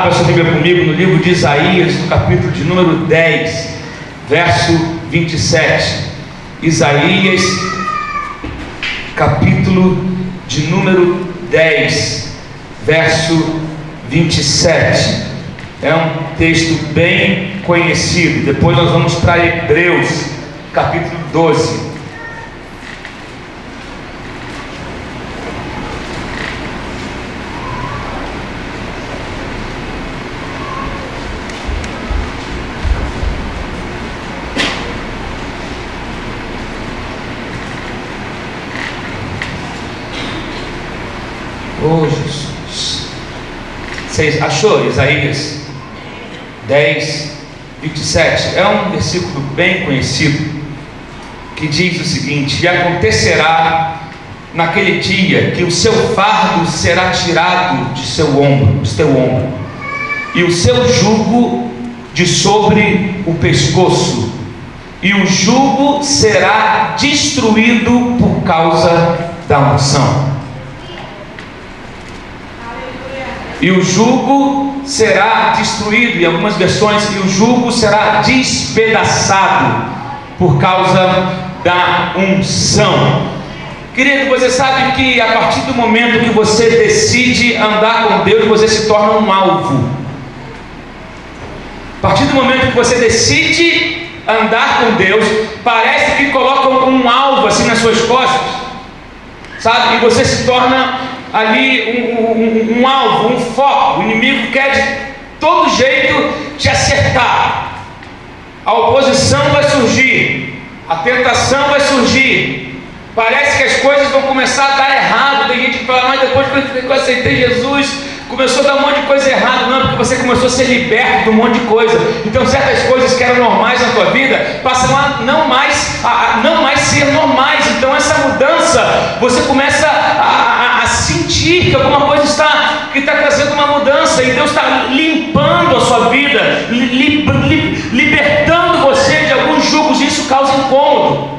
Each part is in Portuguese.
abra sua Bíblia comigo no livro de Isaías, no capítulo de número 10, verso 27. Isaías, capítulo de número 10, verso 27. É um texto bem conhecido. Depois nós vamos para Hebreus, capítulo 12. Oh, Jesus. Você achou Isaías 10, 27? É um versículo bem conhecido, que diz o seguinte: e acontecerá naquele dia que o seu fardo será tirado de seu ombro, de teu ombro, e o seu jugo de sobre o pescoço, e o jugo será destruído por causa da unção. E o jugo será destruído, em algumas versões, e o jugo será despedaçado por causa da unção. Querido, você sabe que a partir do momento que você decide andar com Deus, você se torna um alvo. A partir do momento que você decide andar com Deus, parece que colocam um alvo assim nas suas costas, sabe? E você se torna ali um alvo, um foco. O inimigo quer de todo jeito te acertar. A oposição vai surgir, a tentação vai surgir. Parece que as coisas vão começar a dar errado. Tem gente que fala, mas depois que eu aceitei Jesus, começou a dar um monte de coisa errada. Não, porque você começou a ser liberto de um monte de coisa. Então certas coisas que eram normais na tua vida passam a não mais ser normais. Então essa mudança, você começa a sentir que alguma coisa está trazendo uma mudança, e Deus está limpando a sua vida, libertando você de alguns julgos, e isso causa incômodo.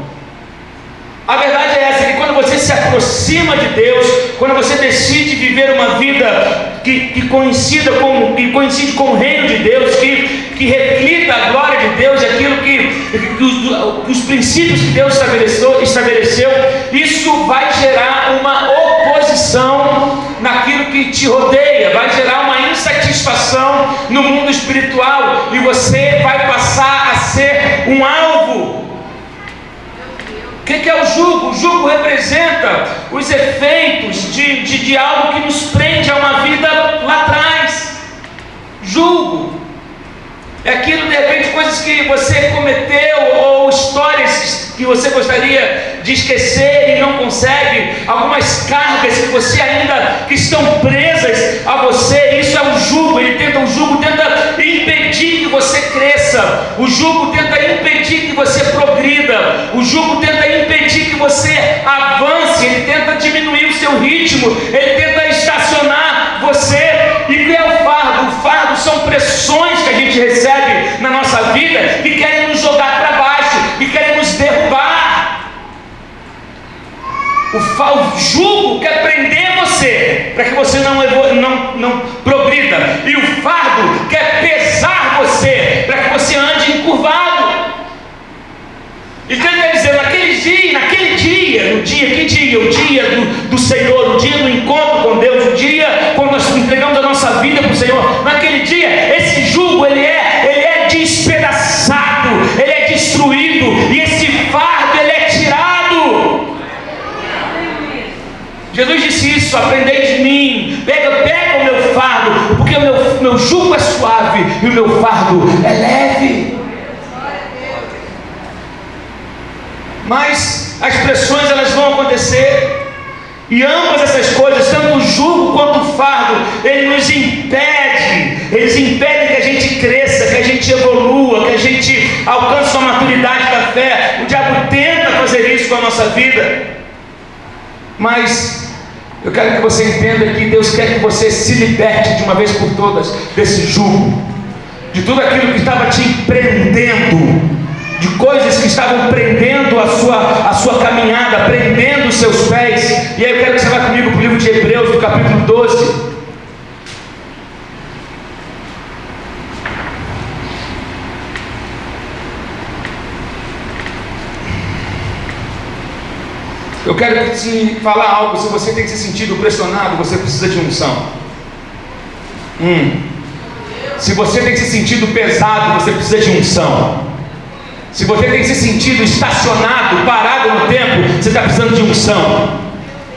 A verdade é essa, que quando você se aproxima de Deus, quando você decide viver uma vida que coincide com o reino de Deus, que reflita a glória de Deus, aquilo que os princípios que Deus estabeleceu, isso vai gerar uma oposição naquilo que te rodeia, vai gerar uma insatisfação no mundo espiritual, e você vai passar a ser um alvo. O que é o jugo? O jugo representa os efeitos de algo que nos prende a uma vida lá atrás. Jugo é aquilo, de repente, coisas que você cometeu, ou histórias que você gostaria de esquecer e não consegue, algumas cargas que você que estão presas a você. Isso é um jugo. O jugo tenta impedir que você cresça, o jugo tenta impedir que você progrida, o jugo tenta impedir que você avance, ele tenta diminuir o seu ritmo, ele tenta estacionar você. E o que é o fardo? O fardo são pressões que a gente recebe na nossa vida, que querem nos jogar para baixo, que querem nos derrubar. O jugo quer prender você, para que você não progrida, e o fardo quer pesar você, para que você ande encurvado. Então ele quer dizer, o dia do Senhor, o dia do encontro com Deus, o dia quando nós entregamos a nossa vida para o Senhor, naquele dia, esse jugo ele é despedaçado, ele é destruído, e esse fardo ele é tirado. Jesus disse isso: aprendei de mim, pega o meu fardo, porque o meu jugo é suave e o meu fardo é leve. Mas as pressões, elas vão acontecer, e ambas essas coisas, tanto o jugo quanto o fardo, eles impedem que a gente cresça, que a gente evolua, que a gente alcance uma maturidade da fé. O diabo tenta fazer isso com a nossa vida, mas eu quero que você entenda que Deus quer que você se liberte de uma vez por todas desse jugo, de tudo aquilo que estava te prendendo, de coisas que estavam prendendo a sua caminhada, prendendo os seus pés. E aí eu quero que você vá comigo para o livro de Hebreus, no capítulo 12. Eu quero te falar algo. Se você tem se sentido pressionado, você precisa de unção. Se você tem se sentido pesado, você precisa de unção. Se você tem se sentido estacionado, parado no tempo, você está precisando de unção.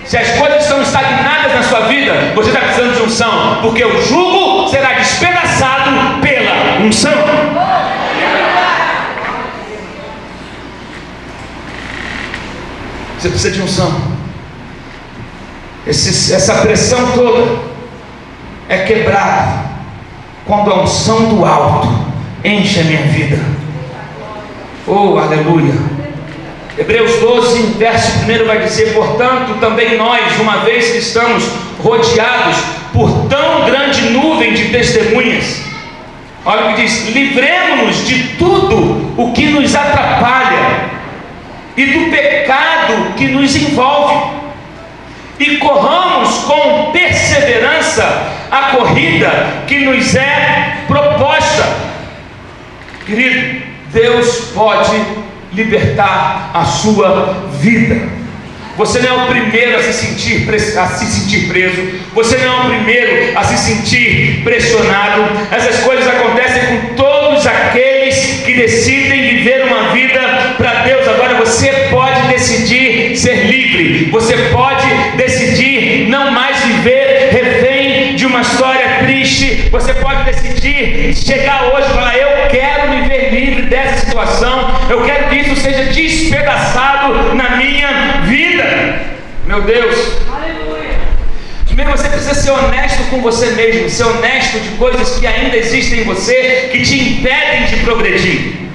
Se as coisas estão estagnadas na sua vida, você está precisando de unção, porque o jugo será despedaçado pela unção. Você precisa de unção. Essa pressão toda é quebrada quando a unção do alto enche a minha vida. Oh, aleluia. Hebreus 12, verso 1 vai dizer: portanto, também nós, uma vez que estamos rodeados por tão grande nuvem de testemunhas, olha o que diz: livremo-nos de tudo o que nos atrapalha e do pecado que nos envolve, e corramos com perseverança a corrida que nos é proposta. Querido, Deus pode libertar a sua vida. Você não é o primeiro a se sentir preso. Você não é o primeiro a se sentir pressionado. Essas coisas acontecem com todos aqueles que decidem viver uma vida para Deus. Agora você pode decidir ser livre. Você pode decidir não mais viver refém de uma história triste. Você pode decidir chegar hoje e falar: eu quero me ver livre dessa situação. Eu quero que isso seja despedaçado na minha vida. Meu Deus. Aleluia. Primeiro você precisa ser honesto com você mesmo. Ser honesto de coisas que ainda existem em você, que te impedem de progredir.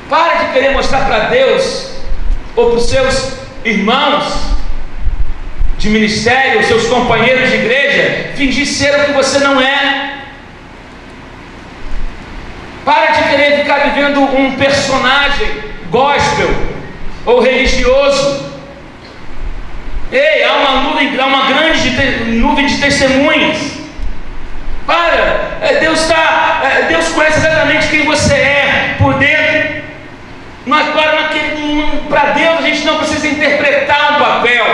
Para de querer mostrar para Deus ou para os seus irmãos de ministério, os seus companheiros de igreja, fingir ser o que você não é. Para de querer ficar vivendo um personagem gospel ou religioso. Ei, há uma grande nuvem de testemunhas. Deus conhece exatamente quem você é por dentro. Para Deus a gente não precisa interpretar um papel,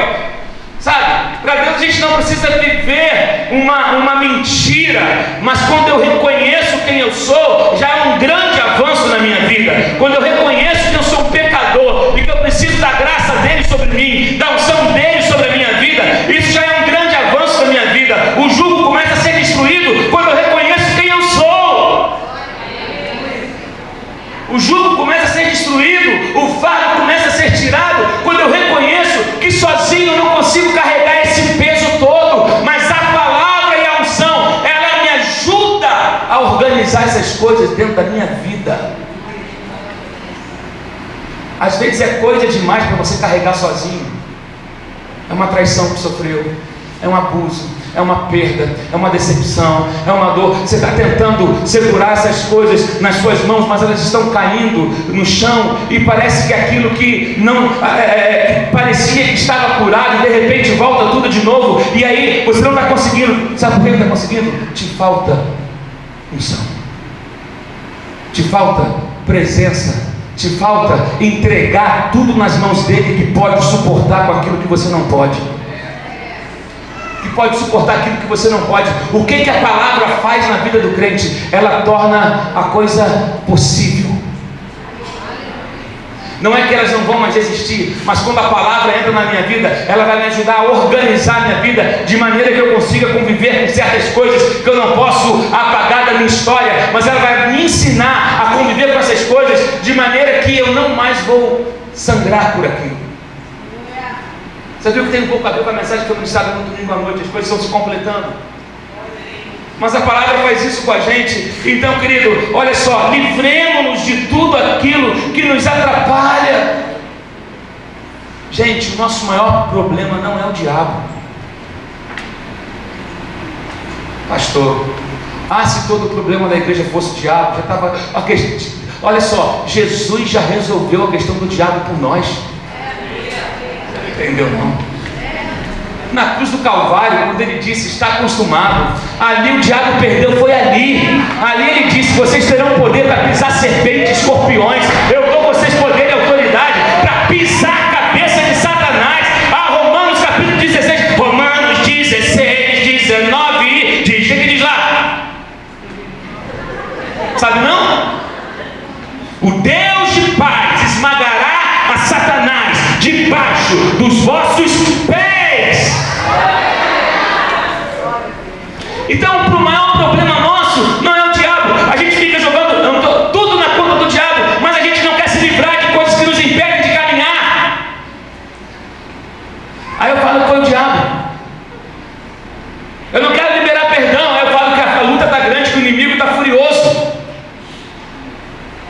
sabe? Para Deus a gente não precisa viver uma mentira. Mas quando eu reconheço quem eu sou, já é um grande avanço na minha vida. Quando eu reconheço que eu sou um pecador e que eu preciso da graça dele sobre mim, da unção dele sobre a minha vida, isso já é um grande avanço na minha vida. O jugo começa a ser destruído quando eu reconheço quem eu sou. O jugo começa a ser destruído, o fardo começa a ser tirado quando eu reconheço que sozinho eu não consigo carregar esse peso todo, mas a palavra e a unção, ela me ajuda a organizar essas coisas dentro da minha vida. Às vezes é coisa demais para você carregar sozinho. É uma traição que sofreu, é um abuso, é uma perda, é uma decepção, é uma dor. Você está tentando segurar essas coisas nas suas mãos, mas elas estão caindo no chão e parece que aquilo que não parecia que estava curado, de repente volta tudo de novo, e aí você não está conseguindo. Sabe por que não está conseguindo? Te falta unção, te falta presença, te falta entregar tudo nas mãos dele, que pode suportar com aquilo que você não pode. Que pode suportar aquilo que você não pode. O que a palavra faz na vida do crente? Ela torna a coisa possível. Não é que elas não vão mais existir, mas quando a palavra entra na minha vida, ela vai me ajudar a organizar a minha vida, de maneira que eu consiga conviver com certas coisas que eu não posso apagar da minha história, mas ela vai me ensinar a conviver com essas coisas, de maneira que eu não mais vou sangrar por aquilo. Você viu que tem um pouco a ver com a mensagem que eu ministrava no domingo à noite? As coisas estão se completando. Mas a palavra faz isso com a gente. Então, querido, olha só: livremos-nos de tudo aquilo que nos atrapalha. Gente, o nosso maior problema não é o diabo. Pastor, se todo o problema da igreja fosse o diabo, já estava. Olha só, Jesus já resolveu a questão do diabo por nós. Entendeu não? Na cruz do Calvário, quando ele disse: está consumado, ali o diabo perdeu, foi ali ele disse: vocês terão poder para pisar serpentes, escorpiões, eu dou vocês poder e autoridade para pisar a cabeça de Satanás. Romanos capítulo 16, Romanos 16, 19, diz, o que diz lá? Sabe não? O Deus de paz esmagará a Satanás debaixo dos vossos pés. Então, o maior problema nosso não é o diabo. A gente fica jogando tudo na conta do diabo, mas a gente não quer se livrar de coisas que nos impedem de caminhar. Aí eu falo que foi o diabo. Eu não quero liberar perdão. Aí eu falo que a luta está grande, que o inimigo está furioso.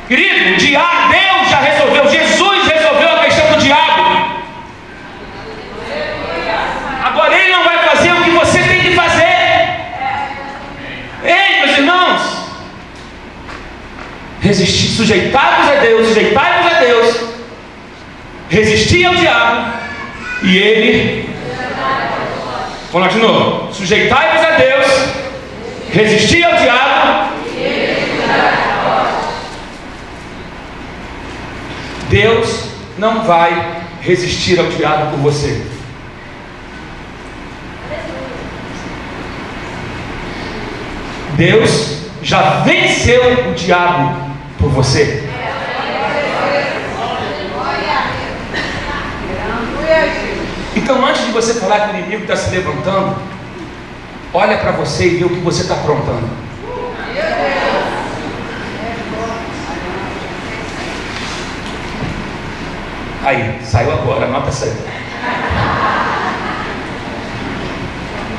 Querido, o diabo, Deus já resolveu. Jesus resolveu a questão do diabo. Agora ele não vai fazer o que você tem que fazer. Ei, meus irmãos, resistir, sujeitai-vos a Deus, resistir ao diabo, e ele, vamos lá de novo, sujeitai-vos a Deus, resistir ao diabo, Deus não vai resistir ao diabo por você. Deus já venceu o diabo por você. Então, antes de você falar que o inimigo está se levantando, olha para você e vê o que você está aprontando. Aí, saiu agora, anota essa aí.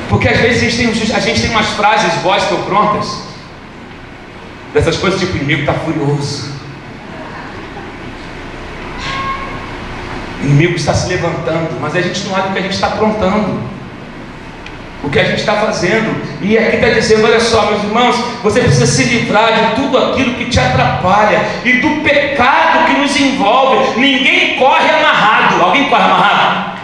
Porque às vezes a gente tem umas frases gospel prontas, dessas coisas tipo, o inimigo está furioso, o inimigo está se levantando, mas a gente não olha o que a gente está aprontando, o que a gente está fazendo. E aqui está dizendo, olha só, meus irmãos, você precisa se livrar de tudo aquilo que te atrapalha e do pecado que nos envolve. Ninguém corre amarrado. Alguém corre amarrado?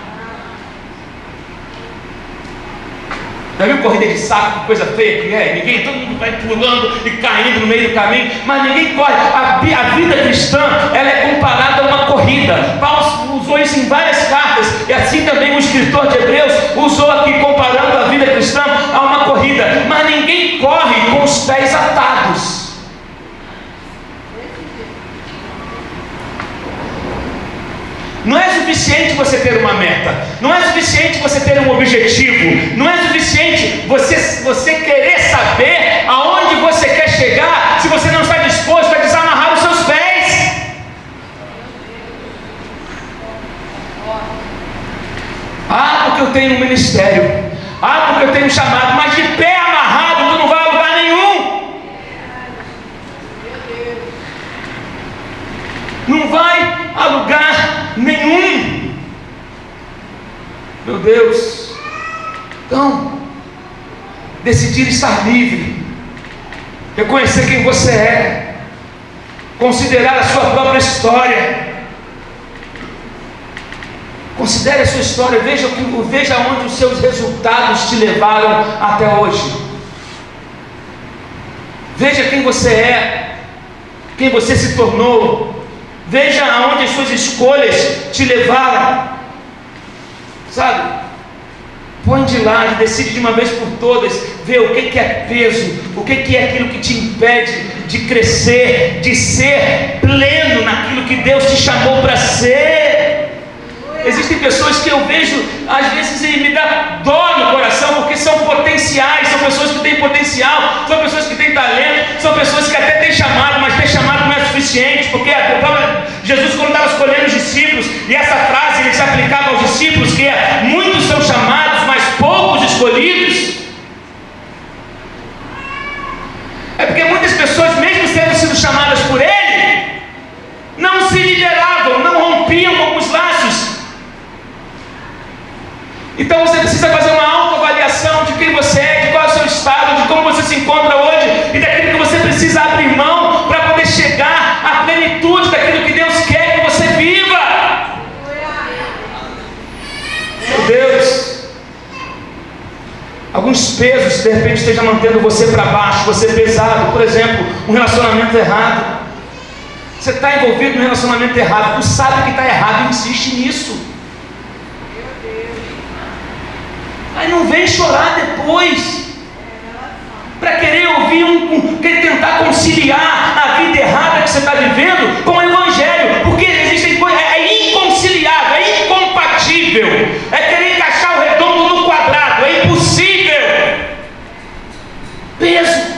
Já viu corrida de saco, que coisa feia que é? Ninguém, todo mundo vai pulando e caindo no meio do caminho, mas ninguém corre. A vida cristã, ela é comparada a uma corrida. Paulo usou isso em várias cartas, e assim também o escritor de Hebreus usou aqui, comparando a vida cristã a uma corrida. Mas ninguém corre com os pés atados. Não é suficiente você ter uma meta, não é suficiente você ter um objetivo, não é suficiente você querer saber aonde você quer chegar, se você não está disposto a desamarrar os seus pés. Porque eu tenho um ministério, porque eu tenho um chamado, mas de pé amarrado tu não vai a lugar nenhum. Não vai a lugar nenhum. Meu Deus. Então, decidir estar livre, reconhecer quem você é, considerar a sua própria história. Considere a sua história, veja onde os seus resultados te levaram até hoje. Veja quem você é, quem você se tornou. Veja aonde as suas escolhas te levaram. Sabe? Põe de lado, decide de uma vez por todas, vê o que é peso, o que é aquilo que te impede de crescer, de ser pleno naquilo que Deus te chamou para ser. Existem pessoas que eu vejo, às vezes, e me dá dó no coração, porque são potenciais, são pessoas que têm potencial, são pessoas que têm talento, são pessoas que até têm chamado, mas ter chamado não é suficiente, porque Jesus, quando estava escolhendo os discípulos, e essa frase ele se aplicava aos discípulos, que é: muitos são chamados, mas poucos escolhidos. É porque muitas pessoas, mesmo tendo sido chamadas por Ele, não se lideravam, não rompiam com os laços. Então você precisa fazer uma autoavaliação de quem você é, de qual é o seu estado, de como você se encontra hoje, e daquilo que você precisa abrir mão para poder chegar à plenitude daquilo que Deus quer que você viva. Meu Deus, alguns pesos de repente estejam mantendo você para baixo, você pesado. Por exemplo, um relacionamento errado. você está envolvido no relacionamento errado, tu sabe que está errado e insiste nisso. Aí não vem chorar depois, para querer ouvir querer tentar conciliar a vida errada que você está vivendo com o Evangelho, porque existem coisas, é inconciliável, é incompatível, é querer encaixar o redondo no quadrado, é impossível. Peso,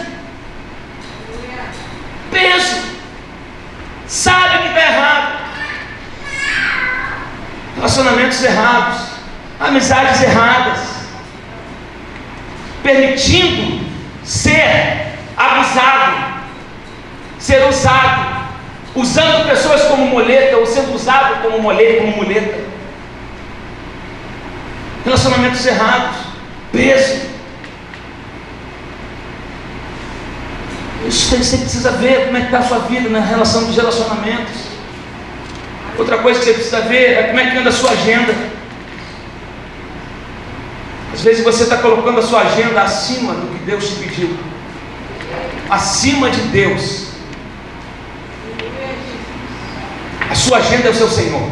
sabe que está errado, relacionamentos errados, amizades erradas, permitindo ser abusado, ser usado, usando pessoas como muleta, ou sendo usado como muleta, relacionamentos errados, peso. Isso você precisa ver como é que está a sua vida na relação dos relacionamentos. Outra coisa que você precisa ver é como é que anda a sua agenda. Às vezes você está colocando a sua agenda acima do que Deus te pediu, acima de Deus. A sua agenda é o seu Senhor.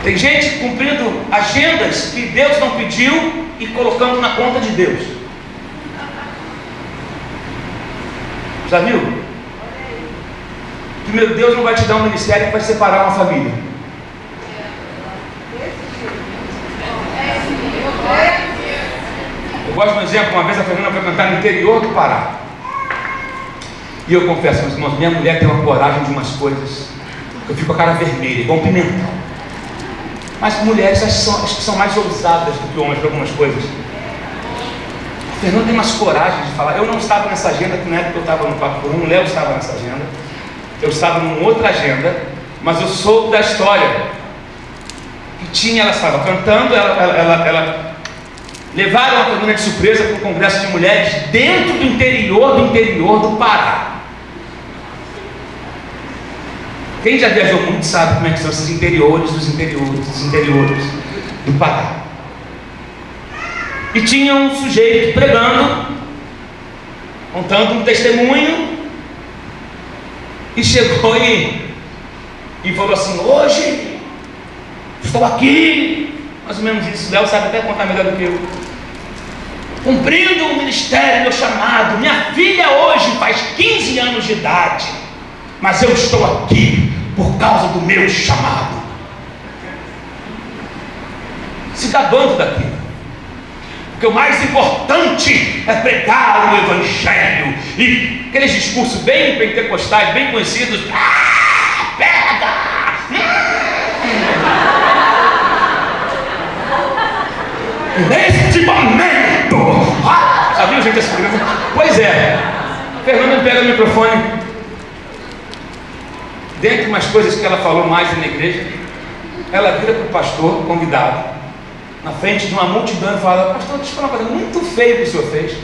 Tem gente cumprindo agendas que Deus não pediu e colocando na conta de Deus. Já viu? Que meu Deus não vai te dar um ministério que vai separar uma família. Eu gosto de um exemplo. Uma vez a Fernanda foi cantar no interior do Pará, e eu confesso, meus irmãos, minha mulher tem uma coragem de umas coisas, eu fico com a cara vermelha, igual um pimentão. Mas mulheres acho que são mais ousadas do que homens para algumas coisas. A Fernanda tem umas coragens de falar. Eu não estava nessa agenda, que na época eu estava no Papo por Um, o Léo estava nessa agenda, eu estava numa outra agenda, mas eu soube da história que tinha. Ela estava cantando, ela levaram a Fernanda de surpresa para um congresso de mulheres dentro do interior do Pará. Quem já viajou muito sabe como é que são esses interiores dos interiores do Pará. E tinha um sujeito pregando, contando um testemunho, e chegou e falou assim: hoje estou aqui, mais ou menos isso. Léo sabe até contar melhor do que eu, cumprindo o ministério, meu chamado. Minha filha hoje faz 15 anos de idade, mas eu estou aqui por causa do meu chamado. Se gabando daquilo, porque o mais importante é pregar o Evangelho. E aqueles discursos bem pentecostais, bem conhecidos: pega! Neste momento! Já viu, gente, essa coisa? Pois é, Fernanda pega o microfone. Dentre umas coisas que ela falou mais na igreja, ela vira para o pastor convidado, na frente de uma multidão, e fala: pastor, deixa eu falar uma coisa muito feia que o senhor fez.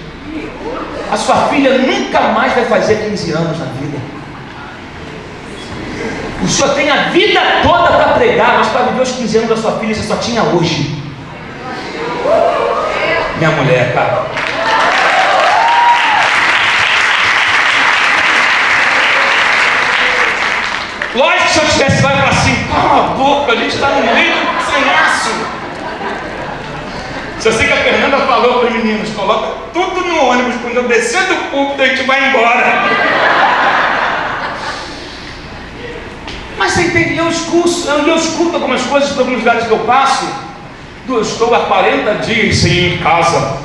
A sua filha nunca mais vai fazer 15 anos na vida. O senhor tem a vida toda para pregar, mas para viver os 15 anos da sua filha, você só tinha hoje. Minha mulher, cara. Lógico que se eu tivesse lá e falar assim: cala a boca, a gente está no meio do sanhaço. Só sei que a Fernanda falou para os meninos: coloca tudo no ônibus, quando eu descer do púlpito a gente vai embora. Mas você entende? Eu escuto algumas coisas por alguns lugares que eu passo. Eu estou há 40 dias sem ir em casa.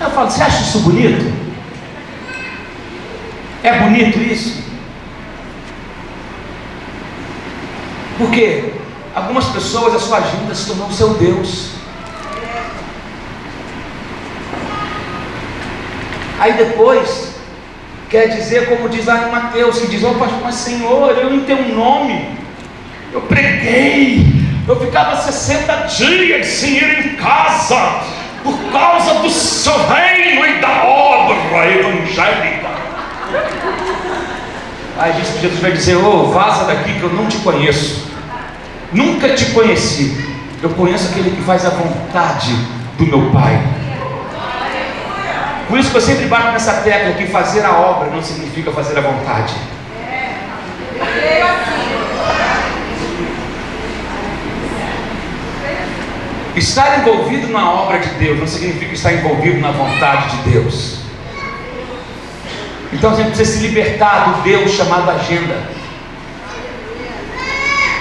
Eu falo: você acha isso bonito? É bonito isso? Porque algumas pessoas, a sua agenda se tornou o seu Deus. Aí depois quer dizer, como diz lá em Mateus, que diz: oh, pastor, mas Senhor, eu em teu nome eu preguei, eu ficava 60 dias sem ir em casa por causa do seu reino e da obra evangélica. Aí diz que Jesus vai dizer: oh, vaza daqui que eu não te conheço, nunca te conheci. Eu conheço aquele que faz a vontade do meu Pai. Por isso que eu sempre bato nessa tecla que fazer a obra não significa fazer a vontade. Estar envolvido na obra de Deus não significa estar envolvido na vontade de Deus. Então a gente precisa se libertar do Deus chamado agenda,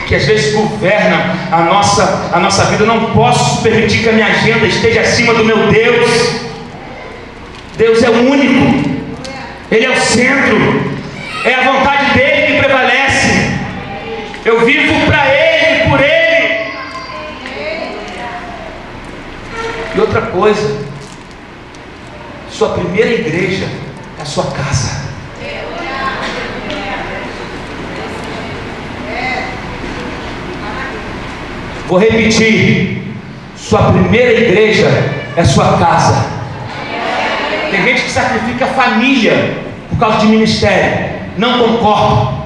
que às vezes governa a nossa vida. Eu não posso permitir que a minha agenda esteja acima do meu Deus. Deus é o único, Ele é o centro, é a vontade dEle que prevalece. Eu vivo para Ele e por Ele. E outra coisa, sua primeira igreja é a sua casa. Vou repetir, sua primeira igreja é a sua casa. Tem gente que sacrifica a família por causa de ministério. Não concordo.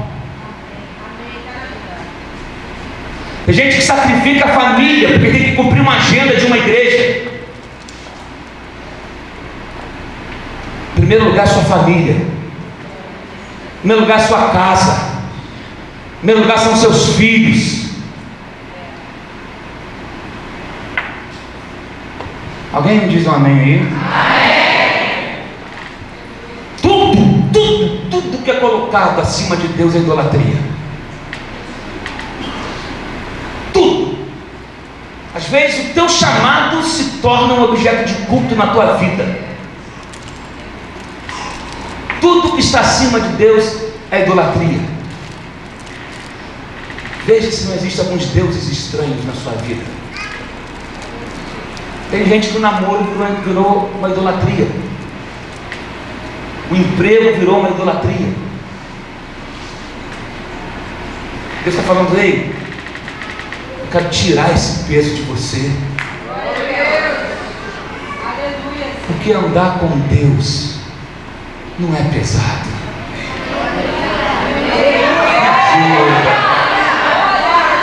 Tem gente que sacrifica a família porque tem que cumprir uma agenda de uma igreja. Em primeiro lugar, sua família. Em primeiro lugar, sua casa. Em primeiro lugar, são seus filhos. Alguém me diz um amém aí? Amém. Tudo que é colocado acima de Deus é idolatria. Tudo. Às vezes o teu chamado se torna um objeto de culto na tua vida. Tudo que está acima de Deus é idolatria. Veja se não existem alguns deuses estranhos na sua vida. Tem gente que o namoro virou uma idolatria. O emprego virou uma idolatria. Deus está falando, ei, eu quero tirar esse peso de você. Porque andar com Deus não é pesado.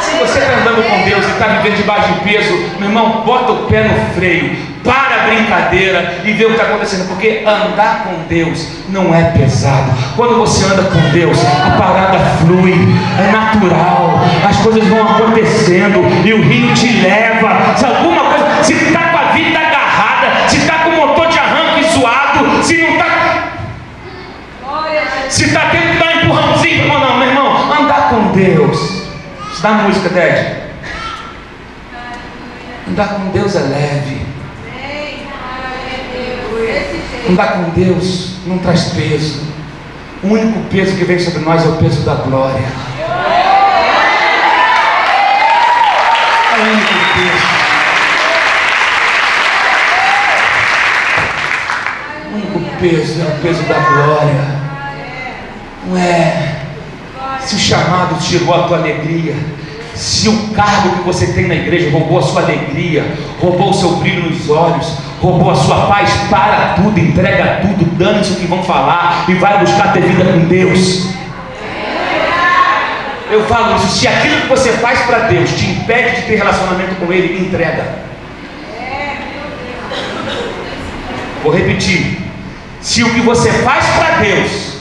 Se você está andando com Deus e está vivendo debaixo de peso, meu irmão, bota o pé no freio, para a brincadeira e vê o que está acontecendo. Porque andar com Deus não é pesado. Quando você anda com Deus, a parada flui, é natural, as coisas vão acontecendo e o rio te leva. Se alguma coisa, se está com a vida agarrada, se está com o motor de arranque zoado, se não está. Se está tendo que dar um empurrãozinho, não, meu irmão, andar com Deus. Isso dá música, Ted. Andar com Deus é leve. Andar com Deus não traz peso. O único peso que vem sobre nós é o peso da glória. É o único peso. O único peso é o peso da glória. Não é se o chamado tirou a tua alegria, se o cargo que você tem na igreja roubou a sua alegria, roubou o seu brilho nos olhos, roubou a sua paz. Para tudo, entrega tudo, dane-se o que vão falar e vai buscar ter vida com Deus. Eu falo isso, se aquilo que você faz para Deus te impede de ter relacionamento com Ele, entrega. Vou repetir, se o que você faz para Deus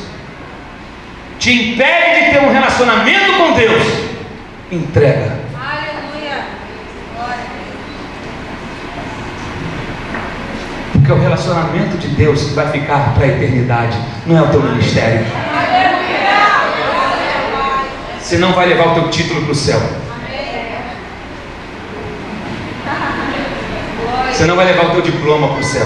te impede de ter um relacionamento com Deus, entrega. Aleluia. Porque o relacionamento de Deus vai ficar para a eternidade, não é o teu ministério. Você não vai levar o teu título para o céu. Você não vai levar o teu diploma para o céu.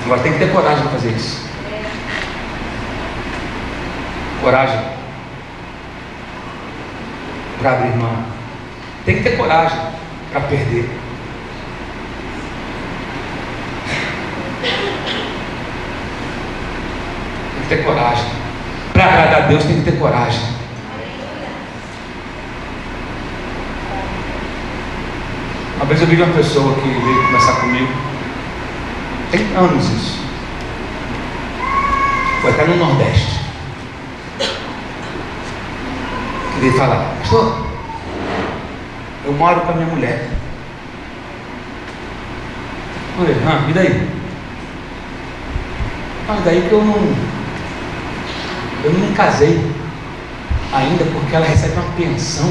Agora tem que ter coragem para fazer isso. Coragem para abrir mão. Tem que ter coragem para perder. Tem que ter coragem. Para agradar a Deus tem que ter coragem. Uma vez eu vi uma pessoa que veio conversar comigo. Tem anos isso. Foi até no Nordeste. Ele fala: pastor, eu moro com a minha mulher. Eu falei: e daí? E daí que eu não me casei ainda, porque ela recebe uma pensão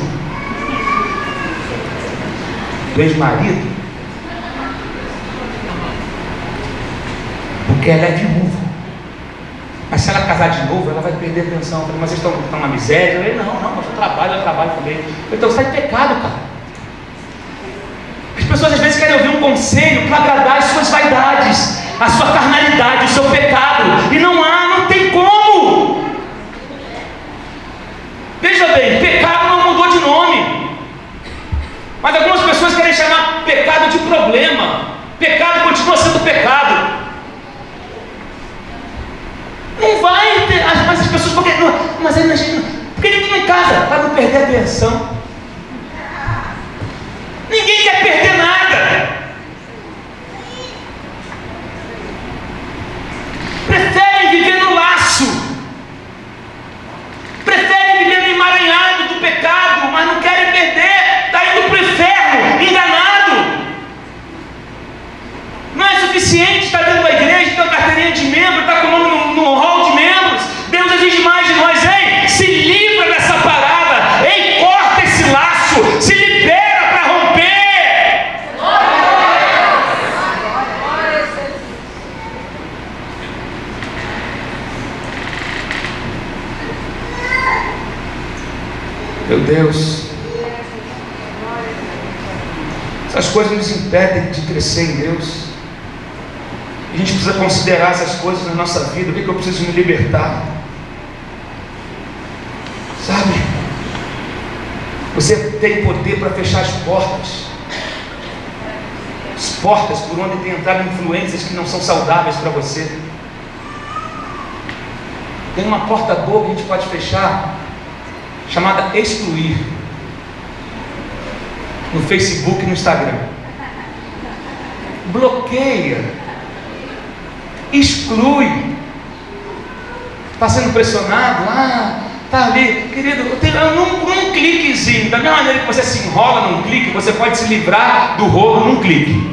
do ex-marido, porque ela é viúva. Mas se ela casar de novo, ela vai perder a pensão. Eu falei: mas vocês estão na miséria? Eu falei: não, mas eu trabalho também. Então sai pecado, cara. As pessoas às vezes querem ouvir um conselho para agradar as suas vaidades, a sua carnalidade, o seu pecado, e não tem como. Veja bem, pecado não mudou de nome, mas algumas pessoas querem chamar pecado de problema. Pecado continua sendo pecado. Não vai ter, mas as pessoas, porque ninguém em casa para não perder a pensão. Ninguém quer perder nada. Preferem viver no laço, preferem viver no emaranhado do pecado, mas não querem perder. Está indo para o inferno, enganado. Não é suficiente estar dentro da igreja, ter uma carteirinha de membro, estar com o nome no hall de membros. Deus exige mais de nós. Ei, se livra dessa parada. Ei, corta esse laço, se libera para romper. Meu Deus, essas coisas nos impedem de crescer em Deus. A gente precisa considerar essas coisas na nossa vida. O que eu preciso me libertar? Sabe? Você tem poder para fechar as portas. As portas por onde tem entrado influências que não são saudáveis para você. Tem uma porta boa que a gente pode fechar, chamada excluir. No Facebook e no Instagram. Bloqueia. Exclui. Está sendo pressionado? Está ali, querido, num cliquezinho. Da mesma maneira que você se enrola num clique, você pode se livrar do rolo num clique.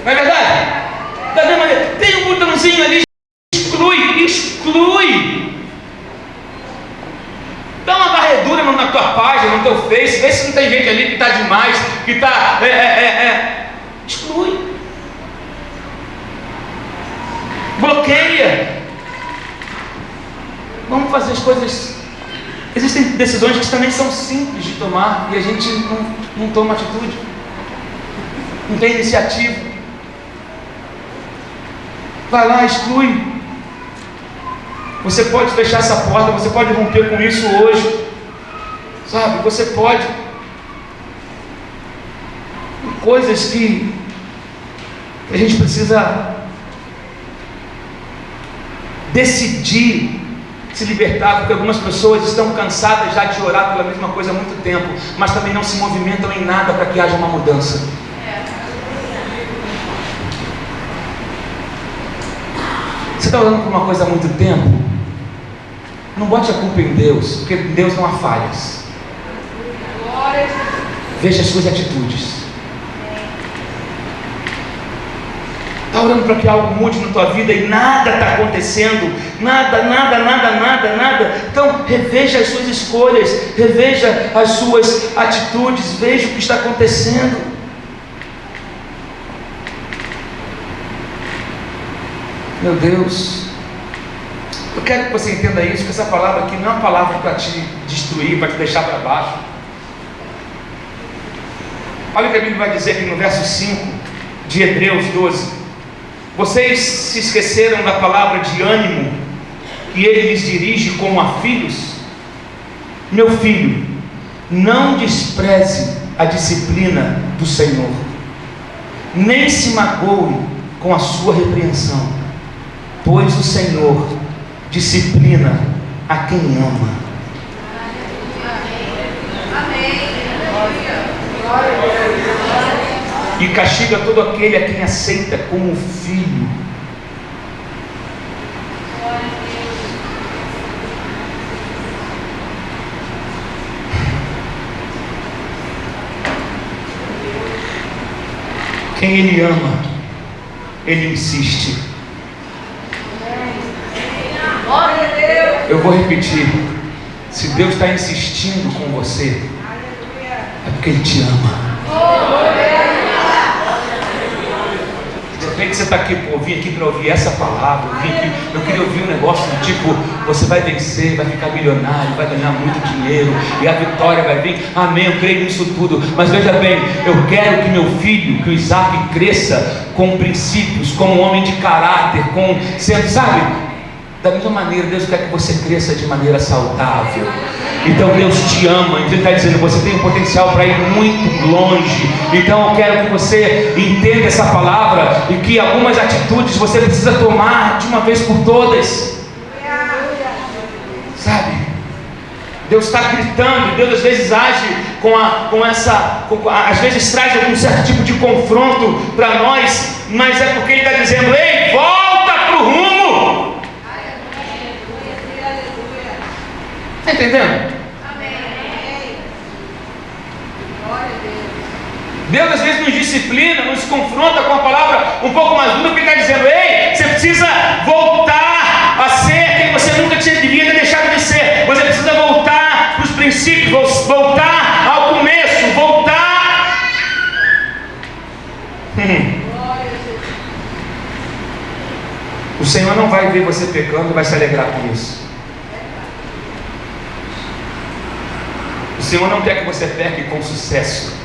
Não é verdade? Da mesma maneira, tem um botãozinho ali, exclui. Dá uma varredura na tua página, no teu Face, vê se não tem gente ali que está demais, que está. Exclui. Bloqueia. Vamos fazer as coisas. Existem decisões que também são simples de tomar e a gente não toma atitude, não tem iniciativa. Vai lá, exclui. Você pode fechar essa porta, você pode romper com isso hoje, sabe? Você pode. Coisas que a gente precisa decidir se libertar, porque algumas pessoas estão cansadas já de orar pela mesma coisa há muito tempo, mas também não se movimentam em nada para que haja uma mudança. Você está orando por uma coisa há muito tempo? Não bote a culpa em Deus, porque em Deus não há falhas. Veja as suas atitudes. Está orando para que algo mude na tua vida e nada está acontecendo, nada. Então reveja as suas escolhas, reveja as suas atitudes, veja o que está acontecendo. Meu Deus, eu quero que você entenda isso, que essa palavra aqui não é uma palavra para te destruir, para te deixar para baixo. Olha o que a Bíblia vai dizer aqui no verso 5 de Hebreus 12. Vocês se esqueceram da palavra de ânimo que ele lhes dirige como a filhos? Meu filho, não despreze a disciplina do Senhor, nem se magoe com a sua repreensão, pois o Senhor disciplina a quem ama. E castiga todo aquele a quem aceita como filho. Quem Ele ama, Ele insiste. Eu vou repetir. Se Deus está insistindo com você, é porque Ele te ama. De repente você está aqui, pô, eu vim aqui para ouvir essa palavra, eu queria ouvir um negócio do tipo, você vai vencer, vai ficar milionário, vai ganhar muito dinheiro, e a vitória vai vir, amém, eu creio nisso tudo. Mas veja bem, eu quero que meu filho, que o Isaac, cresça com princípios, como um homem de caráter, com sendo, sabe, da mesma maneira, Deus quer que você cresça de maneira saudável. Então Deus te ama, então Ele está dizendo, você tem um potencial para ir muito longe. Então eu quero que você entenda essa palavra, e que algumas atitudes você precisa tomar de uma vez por todas, sabe? Deus está gritando, Deus às vezes age às vezes traz algum certo tipo de confronto para nós, mas é porque Ele está dizendo, ei, volta para o rumo. Está entendendo? Deus às vezes nos disciplina, nos confronta com a palavra um pouco mais dura, porque Ele está dizendo, ei, você precisa voltar a ser quem você nunca devia ter deixado de ser. Você precisa voltar para os princípios, voltar ao começo, voltar. O Senhor não vai ver você pecando e vai se alegrar com isso. O Senhor não quer que você peque com sucesso.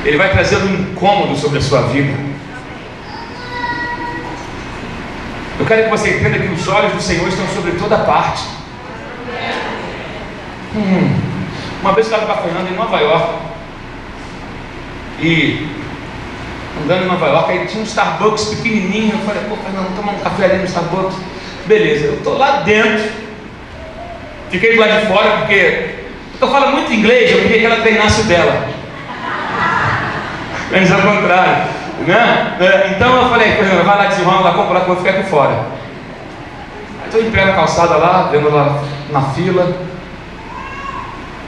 Ele vai trazer um incômodo sobre a sua vida. Eu quero que você entenda que os olhos do Senhor estão sobre toda parte. Uma vez eu estava caminhando em Nova York, e andando em Nova York, aí tinha um Starbucks pequenininho. Eu falei, pô, Fernando, tomar um café ali no Starbucks. Beleza, eu estou lá dentro. Fiquei do lado de fora porque eu falo muito inglês, eu queria que ela treinasse o dela. Menos ao contrário, né? Então eu falei, vai lá, desenrola lá, compra lá, que eu vou ficar aqui fora. Aí estou em pé na calçada lá, vendo lá na fila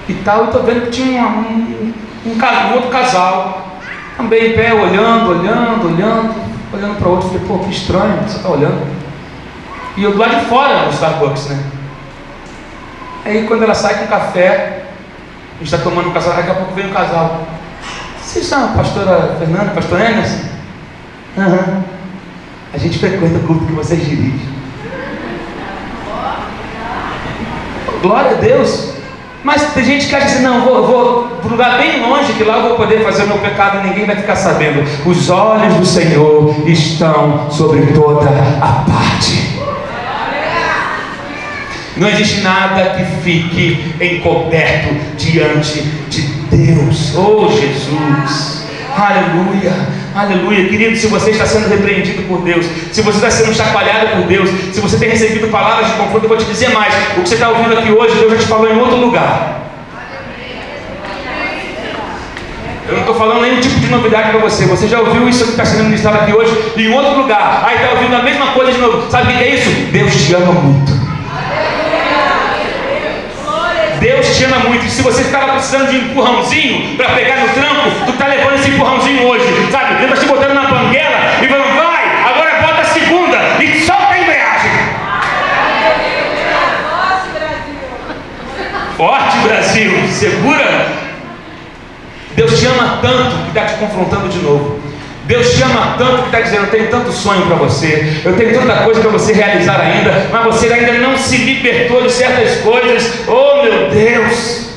e tal, e estou vendo que tinha um outro casal também em pé, olhando para o outro. Falei, pô, que estranho, você está olhando. E eu do lado de fora no Starbucks, né? Aí quando ela sai com café, a gente está tomando um casal, daqui a pouco vem um casal. Vocês são a pastora Fernanda, pastor Emerson? A gente frequenta o culto que vocês dirigem. Glória a Deus. Mas tem gente que acha assim, não, vou para um lugar bem longe, que lá eu vou poder fazer o meu pecado e ninguém vai ficar sabendo. Os olhos do Senhor estão sobre toda a parte. Não existe nada que fique encoberto diante de Deus. Oh Jesus, aleluia, aleluia. Querido, se você está sendo repreendido por Deus, se você está sendo chacoalhado por Deus, se você tem recebido palavras de confronto, eu vou te dizer mais. O que você está ouvindo aqui hoje, Deus já te falou em outro lugar. Eu não estou falando nenhum tipo de novidade para você. Você já ouviu isso que está sendo ministrado aqui hoje em outro lugar. Aí está ouvindo a mesma coisa de novo. Sabe o que é isso? Deus te ama muito. Deus te ama muito. E se você estava precisando de um empurrãozinho para pegar no tranco, tu está levando esse empurrãozinho hoje, sabe? Deus está te botando na banguela e falando, vai, agora bota a segunda e solta a embreagem. Forte Brasil, segura. Deus te ama tanto que está te confrontando de novo. Deus te ama tanto que está dizendo, eu tenho tanto sonho para você, eu tenho tanta coisa para você realizar ainda, mas você ainda não se libertou de certas coisas. Oh meu Deus,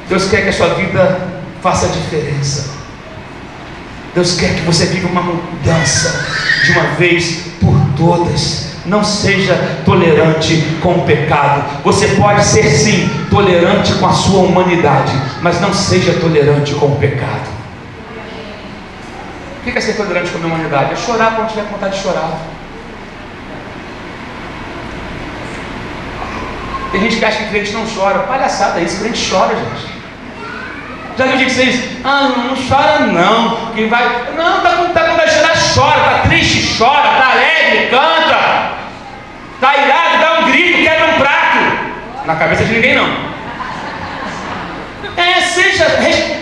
Deus quer que a sua vida faça a diferença. Deus quer que você viva uma mudança de uma vez por todas. Não seja tolerante com o pecado. Você pode ser sim tolerante com a sua humanidade, mas não seja tolerante com o pecado. O que é ser tolerante com a minha humanidade? É chorar quando tiver vontade de chorar. Tem gente que acha que crente não chora. Palhaçada isso, crente chora, gente. Já viu gente que diz, não chora não, que vai. Não, tá com vontade de chorar, chora, tá triste, chora, tá alegre, canta, tá irado, dá um grito, quebra um prato. Na cabeça de ninguém não.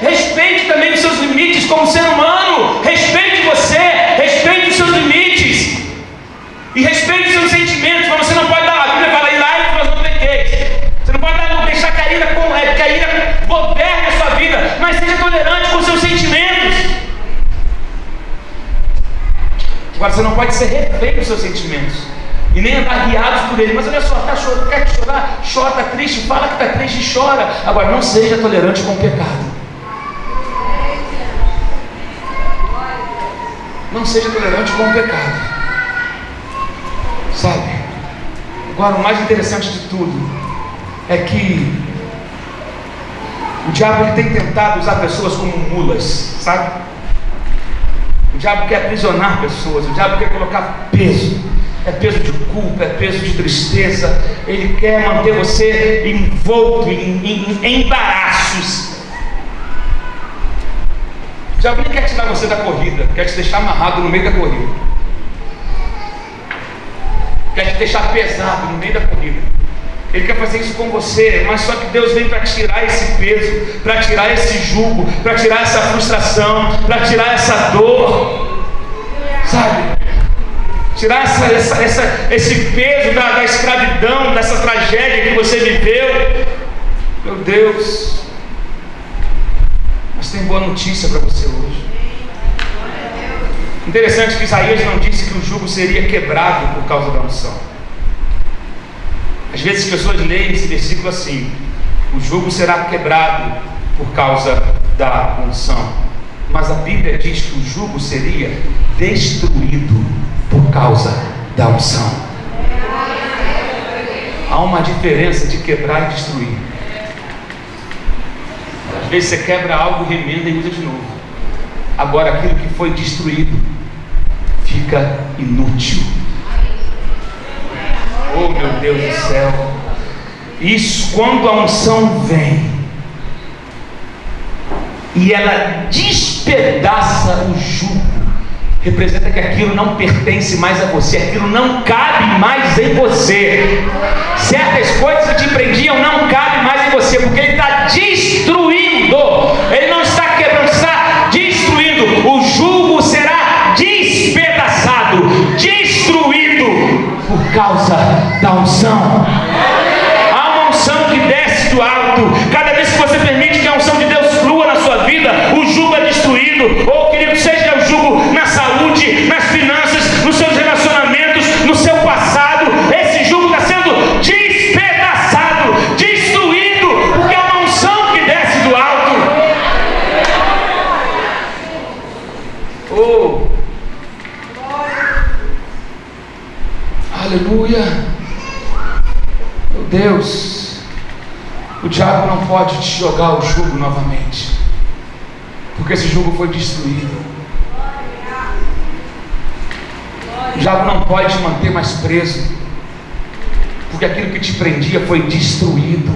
Respeite também os seus limites. limites como ser humano. Respeite você, respeite os seus limites e respeite os seus sentimentos. Mas você não pode dar, a Bíblia fala, ir lá e nós não pequeis. Você não pode deixar que a ira governe a sua vida, mas seja tolerante com os seus sentimentos. Agora, você não pode ser refém dos seus sentimentos e nem andar guiados por ele. Mas olha só, está chorando, quer chorar? Chora, está triste, fala que está triste e chora. Agora, não seja tolerante com o pecado. Não seja tolerante com o pecado. Sabe? Agora, o mais interessante de tudo é que o diabo ele tem tentado usar pessoas como mulas, sabe? O diabo quer aprisionar pessoas, o diabo quer colocar peso. É peso de culpa, é peso de tristeza. Ele quer manter você envolto em embaraços. O diabo nem quer tirar você da corrida, quer te deixar amarrado no meio da corrida, quer te deixar pesado no meio da corrida. Ele quer fazer isso com você, mas só que Deus vem para tirar esse peso, para tirar esse jugo, para tirar essa frustração, para tirar essa dor, sabe? Tirar esse peso da escravidão, dessa tragédia que você viveu. Meu Deus, mas tem boa notícia para você hoje. Interessante que Isaías não disse que o jugo seria quebrado por causa da unção. Às vezes as pessoas leem esse versículo assim: o jugo será quebrado por causa da unção. Mas a Bíblia diz que o jugo seria destruído por causa da unção. Há uma diferença de quebrar e destruir. Às vezes você quebra algo, remenda e usa de novo. Agora aquilo que foi destruído fica inútil. Oh meu Deus do céu. Isso, quando a unção vem e ela despedaça o jugo, representa que aquilo não pertence mais a você, aquilo não cabe mais em você. Certas coisas que te prendiam não cabem mais em você, porque ele está destruindo. Ele não está quebrando, está destruindo. O jugo será despedaçado, destruído por causa da unção. Há uma unção que desce do alto. Cada vez que você permite que a unção de Deus flua na sua vida, o jugo é destruído. Ou querido, seja o jugo na saúde, nas finanças, nos seus relacionamentos, no seu passado, esse jugo está sendo despedaçado, destruído, porque é uma unção que desce do alto. Oh, aleluia. Meu Deus, o diabo não pode te jogar o jugo novamente, porque esse jugo foi destruído. O diabo não pode te manter mais preso, porque aquilo que te prendia foi destruído.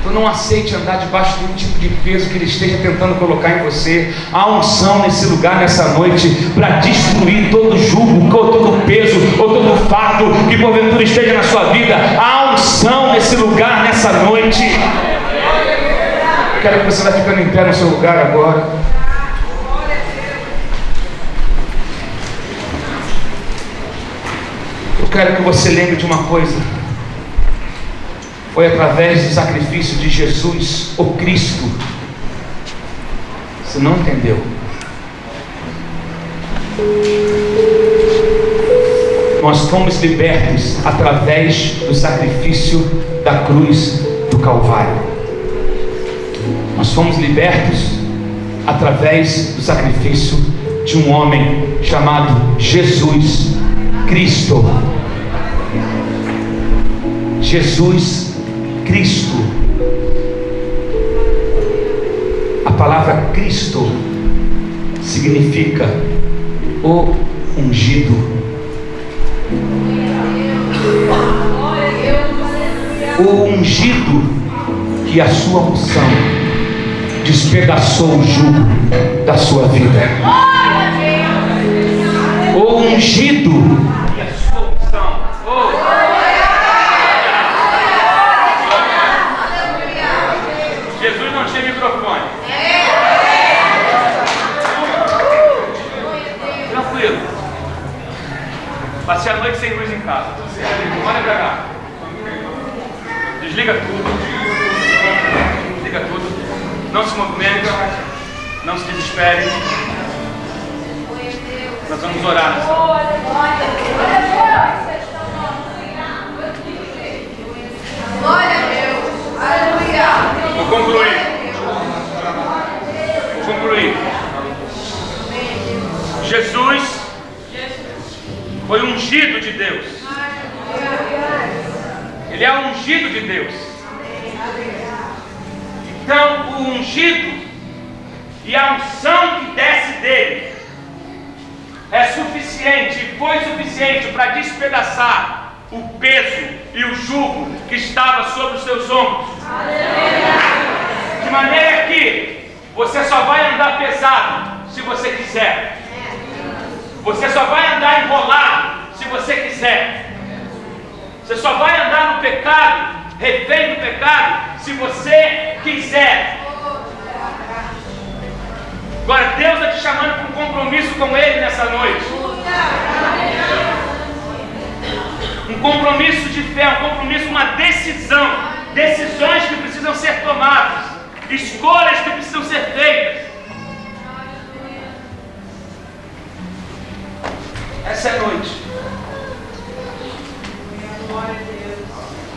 Então não aceite andar debaixo de nenhum tipo de peso que ele esteja tentando colocar em você. Há unção nesse lugar, nessa noite, para destruir todo jugo, ou todo peso, ou todo fardo que porventura esteja na sua vida. Há unção nesse lugar, nessa noite. Quero que você vá ficando em pé no seu lugar agora. Eu quero que você lembre de uma coisa. Foi através do sacrifício de Jesus, o Cristo. Você não entendeu? Nós fomos libertos através do sacrifício da cruz do Calvário. Nós fomos libertos através do sacrifício de um homem chamado Jesus Cristo. Jesus Cristo. A palavra Cristo significa o ungido. O ungido, que a sua unção despedaçou o jugo da sua vida. O ungido. Jesus não tinha microfone. Passei a noite sem luz em casa. Tudo certo. Olha pra cá. Desliga tudo. Desliga tudo. Não se movimente. Não se desespere. Nós vamos orar nessa hora. Glória a Deus. Aleluia. Vou concluir. Jesus foi ungido de Deus. Ele é ungido de Deus. Então, o ungido e a unção que desce dele é suficiente, foi suficiente para despedaçar o peso e o jugo que estava sobre os seus ombros. De maneira que você só vai andar pesado se você quiser. Você só vai andar enrolado se você quiser. Você só vai andar no pecado, refém do pecado, se você quiser. Agora Deus está te chamando para um compromisso com Ele nessa noite. Um compromisso de fé, um compromisso, uma decisão. Decisões que precisam ser tomadas. Escolhas que precisam ser feitas. Essa é a noite.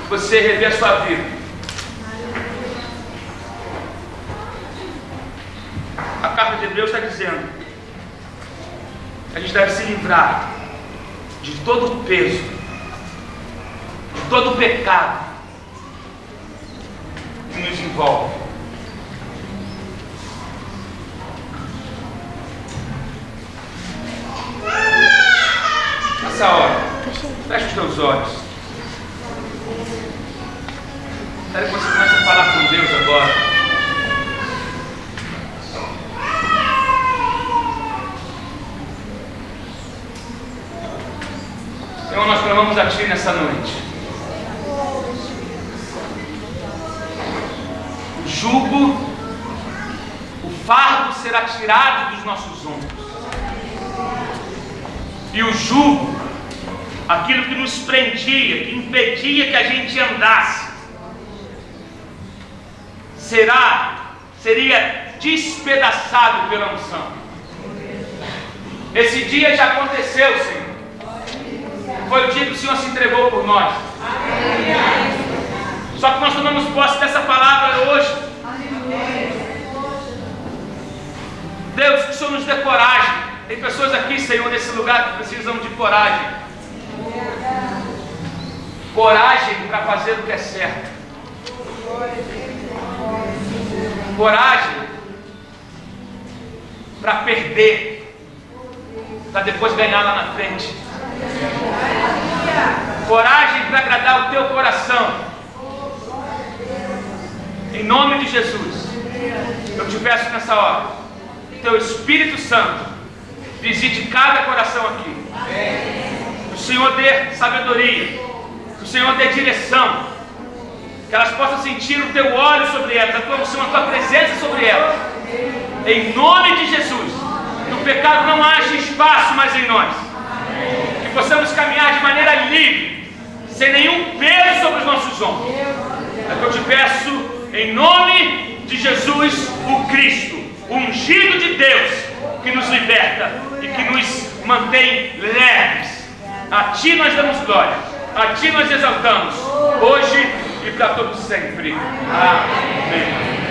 Você rever a sua vida. A carta de Hebreus está dizendo que a gente deve se livrar de todo o peso, de todo o pecado que nos envolve. Nessa hora, feche os teus olhos. Quero que você comece a falar com Deus agora. Senhor, nós clamamos a Ti nessa noite. O jugo, o fardo será tirado dos nossos ombros. E o jugo, aquilo que nos prendia, que impedia que a gente andasse, seria despedaçado pela unção. Esse dia já aconteceu, Senhor. Foi o dia que o Senhor se entregou por nós. Só que nós tomamos posse dessa palavra hoje. Deus, que o Senhor nos dê coragem. Tem pessoas aqui, Senhor, nesse lugar que precisam de coragem. Coragem para fazer o que é certo. Coragem para perder, para depois ganhar lá na frente. Coragem para agradar o teu coração. Em nome de Jesus, eu te peço nessa hora, que teu Espírito Santo visite cada coração aqui. Que o Senhor dê sabedoria, que o Senhor dê direção, que elas possam sentir o teu óleo sobre elas, a tua unção, a tua presença sobre elas. Em nome de Jesus, no pecado não haja espaço mais em nós. Que possamos caminhar de maneira livre, sem nenhum peso sobre os nossos ombros. É que eu te peço, em nome de Jesus, o Cristo, o ungido de Deus, que nos liberta e que nos mantém leves. A Ti nós damos glória, a Ti nós exaltamos, hoje e para todos sempre. Amém.